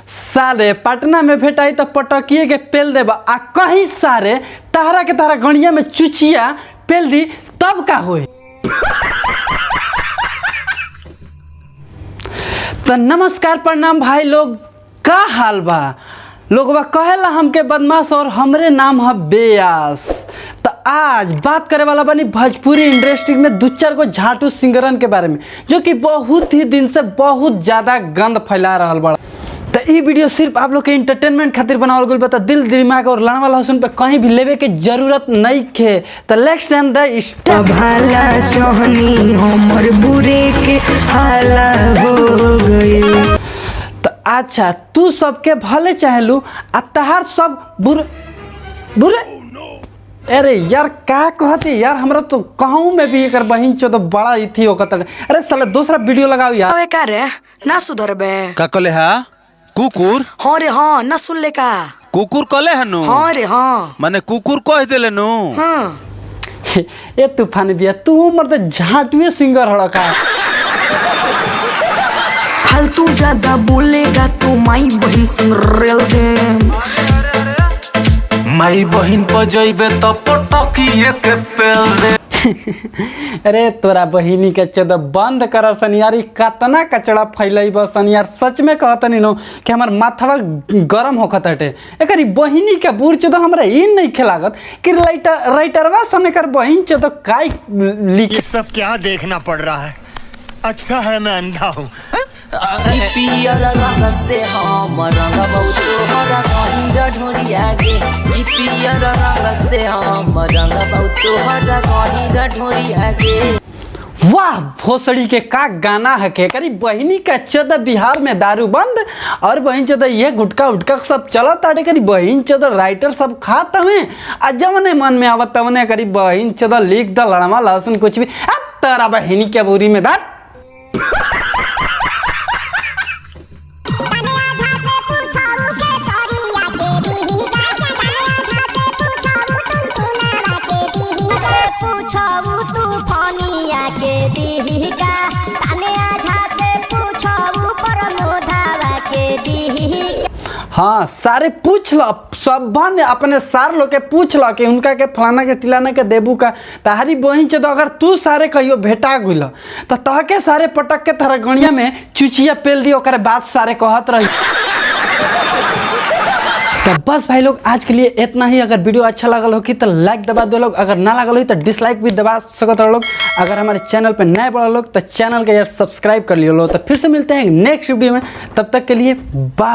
सारे पटना में भेटाई तो पटकिए के पेल देबा आ कहीं सारे तारा के तारा गणिया में चुचिया पेल दी तब का होए। तो नमस्कार प्रणाम भाई लोग, का हाल बा? लोगवा कहेला हमके बदमाश और हमरे नाम है बेयास। तो आज बात करे वाला बनी भोजपुरी इंडस्ट्री में दो चार को झाटू सिंगरन के बारे में, जो कि बहुत ही दिन से बहुत ज़्यादा गंद फैला रहा बड़ा। तो ये वीडियो सिर्फ आप लोग के इंटरटेनमेंट खातिर बनावल गइल बा। तो दिल दिमाग और लड़ने वाला हुसन पे कहीं भी लेवे के जरूरत नहीं खे। तो नेक्स्ट टाइम द स्टेप भला सोहनी हमर बुरे के हाला हो गई। तो अच्छा, तू सबके भले चाहलू आ तहार सब बुरे बुरे। अरे यार का कहती यार, हमरा तो कहूँ में भी एकर बहिन चो तो बड़ा ही थी ओकत। अरे साला दूसरा वीडियो लगाओ यार। अबे का रे ना सुधर बे का कले हा कुकुर? हाँ रे हाँ, ना सुन ले का कुकुर कले हनु? हाँ रे हाँ, माने कुकुर कह देले नु। हाँ ए तूफान बिया, तू मर्द झाटुए सिंगर हड़ा का। फालतू ज्यादा बोलेगा तो माई बहन संग रेल दे। माई बहिन पर जइबे त पटकिए के पेल दे। अरे तोरा बहिनी के चोद बंद कर सनियारी, कतना कचड़ा फैलई बसन यार। सच में कहतनी नो कि हमार माथवा गरम होखत हटे। एकरी बहिनी के बूढ़ चोद हमरा ई नहीं खेलागत कि राइटरवा सन कर बहिन चोद काई लिख। ये सब क्या देखना पड़ रहा है? अच्छा है मैं अंधा हूँ। पियर रंग से हम रंग बहुत हरा कहीं ढोरिया गे। पियर रंग से हम रंग बहुत हरा कहीं ढोरिया गे। वाह भोसड़ी के का गाना है के। करी बहिनी का चोद बिहार में दारू बंद और बहिन चोद ये गुटका उटका सब चलत आटे। करी बहिन चोद राइटर सब खात हमें आ जवने मन में आवत तवने करी बहिन चोद लिख द लड़मा लहसुन कुछ भी। तेरा बहिनी के बुरी में बैठ। हाँ सारे पूछ लो, सब ने अपने सार लोग के पूछ लो कि उनका के फलाना के टिलाना के देबू का। तारी बहिन चो तो अगर तू सारे कहियो भेटा गुल तो तहके सारे पटक के तारा गणिया में चुचिया पेल दी, ओकरे बाद सारे कहत रही। तो बस भाई लोग आज के लिए इतना ही। अगर वीडियो अच्छा लगल हो कि तो लाइक दबा दो लोग, अगर ना लगल हो तो डिसलाइक भी दबा सकते हो लोग। अगर हमारे चैनल पे नए पड़ा लोग तो चैनल के यार सब्सक्राइब कर लियो लो। तो फिर से मिलते हैं नेक्स्ट वीडियो में, तब तक के लिए बाय।